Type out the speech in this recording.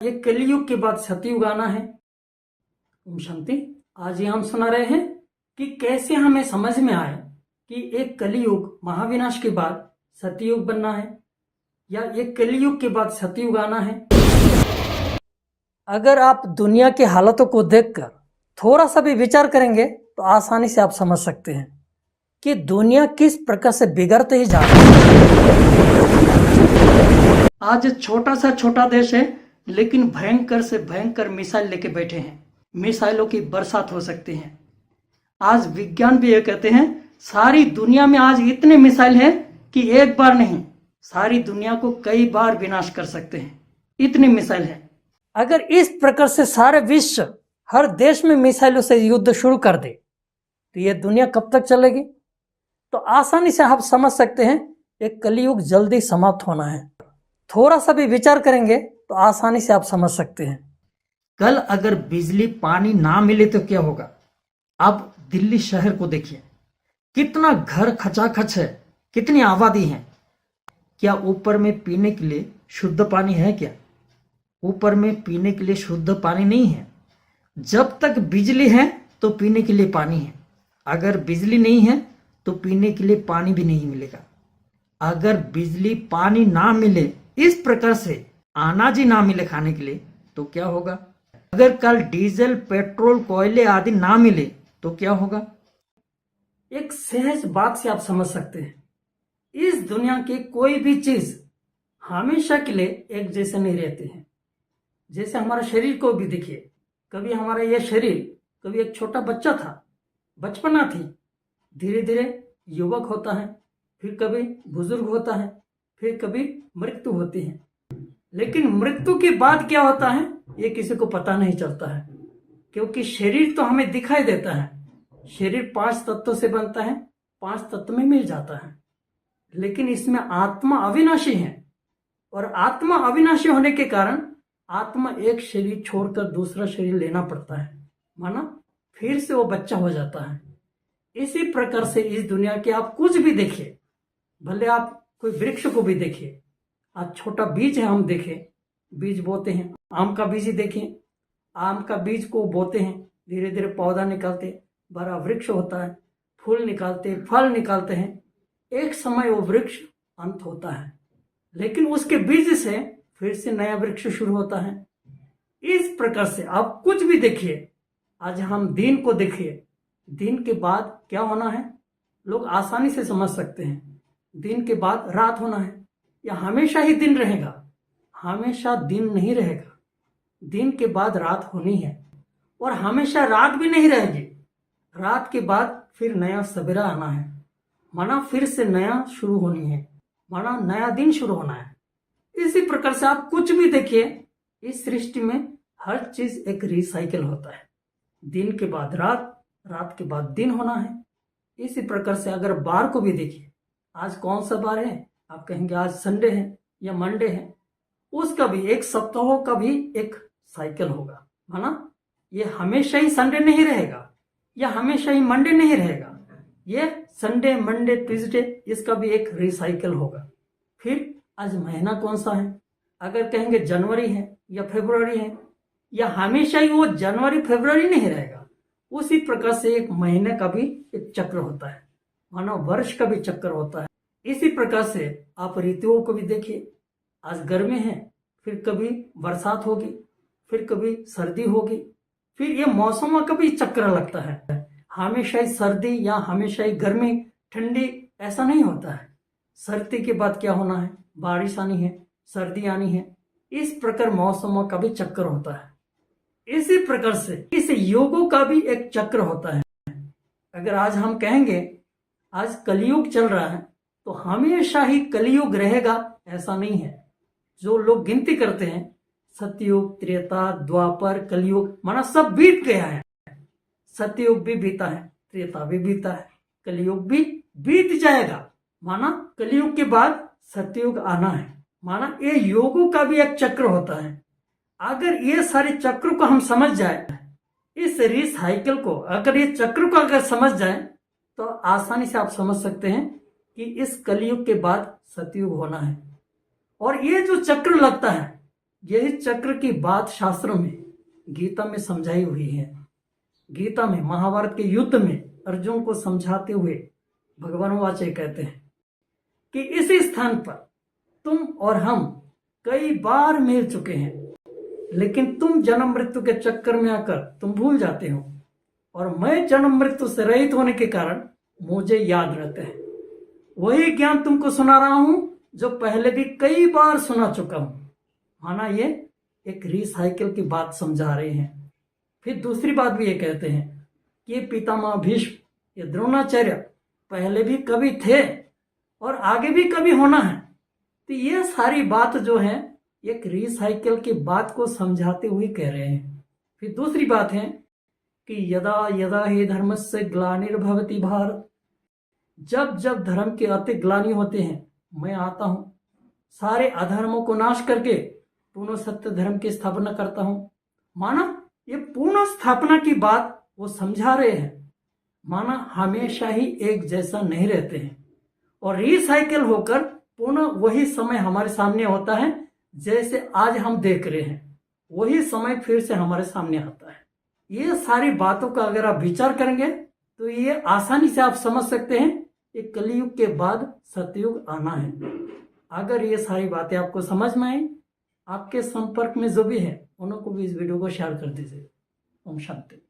ये कलयुग के बाद सतयुग आना है। ओम शांति। आज ये हम सुना रहे हैं कि कैसे हमें समझ में आए कि एक कलयुग महाविनाश के बाद सतयुग बनना है या एक कलयुग के बाद सतयुग आना है। अगर आप दुनिया की हालतों को देखकर थोड़ा सा भी विचार करेंगे तो आसानी से आप समझ सकते हैं कि दुनिया किस प्रकार से बिगड़ते ही जा रही है। आज छोटा सा छोटा देश है, लेकिन भयंकर से भयंकर मिसाइल लेके बैठे हैं। मिसाइलों की बरसात हो सकती है। आज विज्ञान भी ये कहते हैं सारी दुनिया में आज इतने मिसाइल हैं कि एक बार नहीं सारी दुनिया को कई बार विनाश कर सकते हैं, इतनी मिसाइल है। अगर इस प्रकार से सारे विश्व हर देश में मिसाइलों से युद्ध शुरू कर दे तो ये दुनिया कब तक चलेगी? तो आसानी से आप समझ सकते हैं एक कलयुग जल्दी समाप्त होना है। थोड़ा सा भी विचार करेंगे तो आसानी से आप समझ सकते हैं। कल अगर बिजली पानी ना मिले तो क्या होगा? आप दिल्ली शहर को देखिए, कितना घर खचाखच है, कितनी आबादी है। क्या ऊपर में पीने के लिए शुद्ध पानी है? क्या ऊपर में पीने के लिए शुद्ध पानी नहीं है। जब तक बिजली है तो पीने के लिए पानी है, अगर बिजली नहीं है तो पीने के लिए पानी भी नहीं मिलेगा। अगर बिजली पानी ना मिले, इस प्रकार से अनाज ही ना मिले खाने के लिए तो क्या होगा? अगर कल डीजल पेट्रोल कोयले आदि ना मिले तो क्या होगा? एक सहज बात से आप समझ सकते हैं इस दुनिया की कोई भी चीज हमेशा के लिए एक जैसे नहीं रहती है। जैसे हमारा शरीर को भी देखिए, कभी हमारा यह शरीर कभी एक छोटा बच्चा था, बचपना थी, धीरे धीरे युवक होता है, फिर कभी बुजुर्ग होता है, फिर कभी मृत्यु होती है। लेकिन मृत्यु के बाद क्या होता है ये किसी को पता नहीं चलता है, क्योंकि शरीर तो हमें दिखाई देता है। शरीर 5 तत्वों से बनता है, 5 तत्व में मिल जाता है, लेकिन इसमें आत्मा अविनाशी है। और आत्मा अविनाशी होने के कारण आत्मा एक शरीर छोड़कर दूसरा शरीर लेना पड़ता है, माना फिर से वो बच्चा हो जाता है। इसी प्रकार से इस दुनिया के आप कुछ भी देखिए, भले आप कोई वृक्ष को भी देखिए, आज छोटा बीज है, हम देखें बीज बोते हैं, आम का बीज ही देखें, आम का बीज को बोते हैं, धीरे धीरे पौधा निकालते, बड़ा वृक्ष होता है, फूल निकालते, फल निकालते हैं, एक समय वो वृक्ष अंत होता है, लेकिन उसके बीज से फिर से नया वृक्ष शुरू होता है। इस प्रकार से आप कुछ भी देखिए, आज हम दिन को देखिए, दिन के बाद क्या होना है लोग आसानी से समझ सकते हैं। दिन के बाद रात होना है या हमेशा ही दिन रहेगा? हमेशा दिन नहीं रहेगा, दिन के बाद रात होनी है, और हमेशा रात भी नहीं रहेगी। रात के बाद फिर नया सवेरा आना है, माना फिर से नया शुरू होनी है, माना नया दिन शुरू होना है। इसी प्रकार से आप कुछ भी देखिए, इस सृष्टि में हर चीज एक रिसाइकिल होता है। दिन के बाद रात, रात के बाद दिन होना है। इसी प्रकार से अगर बार को भी देखिए, आज कौन सा बार है? आप कहेंगे आज संडे है या मंडे है, उसका भी एक सप्ताह का भी एक साइकिल होगा, माना ये हमेशा ही संडे नहीं रहेगा या हमेशा ही मंडे नहीं रहेगा। ये संडे मंडे ट्यूसडे, इसका भी एक रिसाइकिल होगा। फिर आज महीना कौन सा है? अगर कहेंगे जनवरी है या फरवरी है, या हमेशा ही वो जनवरी फरवरी नहीं रहेगा। उसी प्रकार से एक महीने का भी एक चक्र होता है, माना वर्ष का भी चक्र होता है। इसी प्रकार से आप ऋतुओं को भी देखिए, आज गर्मी है, फिर कभी बरसात होगी, फिर कभी सर्दी होगी, फिर ये मौसमों का भी चक्र लगता है। हमेशा ही सर्दी या हमेशा ही गर्मी ठंडी ऐसा नहीं होता है। सर्दी के बाद क्या होना है? बारिश आनी है, सर्दी आनी है। इस प्रकार मौसमों का भी चक्र होता है। इसी प्रकार से इस युगों का भी एक चक्र होता है। अगर आज हम कहेंगे आज कलयुग चल रहा है तो हमेशा ही कलयुग रहेगा ऐसा नहीं है। जो लोग गिनती करते हैं सतयुग, त्रेता, द्वापर, कलयुग, माना सब बीत गया है। सतयुग भी बीता है, त्रेता भी बीता है, कलयुग भी बीत जाएगा, माना कलयुग के बाद सतयुग आना है। माना ये योगों का भी एक चक्र होता है। अगर ये सारे चक्र को हम समझ जाए, इस रिसाइकिल को, अगर ये चक्र को अगर समझ जाए तो आसानी से आप समझ सकते हैं कि इस कलयुग के बाद सतयुग होना है। और ये जो चक्र लगता है, यही चक्र की बात शास्त्रों में, गीता में समझाई हुई है। गीता में महाभारत के युद्ध में अर्जुन को समझाते हुए भगवान वाचे कहते हैं कि इसी स्थान पर तुम और हम कई बार मिल चुके हैं, लेकिन तुम जन्म मृत्यु के चक्कर में आकर तुम भूल जाते हो, और मैं जन्म मृत्यु से रहित होने के कारण मुझे याद रहता है। वही ज्ञान तुमको सुना रहा हूं जो पहले भी कई बार सुना चुका हूं। माना ये एक रिसाइकिल की बात समझा रहे हैं। फिर दूसरी बात भी ये कहते हैं कि ये पितामह भीष्म, ये द्रोणाचार्य पहले भी कभी थे और आगे भी कभी होना है। तो ये सारी बात जो है एक रिसाइकिल की बात को समझाते हुए कह रहे हैं। फिर दूसरी बात है कि यदा यदा ही धर्मस्य ग्लानिर्भवति भारत, जब जब धर्म के अति ग्लानि होते हैं मैं आता हूं, सारे अधर्मों को नाश करके पूर्ण सत्य धर्म की स्थापना करता हूं। माना ये पूर्ण स्थापना की बात वो समझा रहे हैं। माना हमेशा ही एक जैसा नहीं रहते हैं, और रिसाइकिल होकर पुनः वही समय हमारे सामने होता है जैसे आज हम देख रहे हैं, वही समय फिर से हमारे सामने आता है। ये सारी बातों का अगर आप विचार करेंगे तो ये आसानी से आप समझ सकते हैं कि कलयुग के बाद सतयुग आना है। अगर ये सारी बातें आपको समझ में आई, आपके संपर्क में जो भी है उनको भी इस वीडियो को शेयर कर दीजिए। ओम शांति।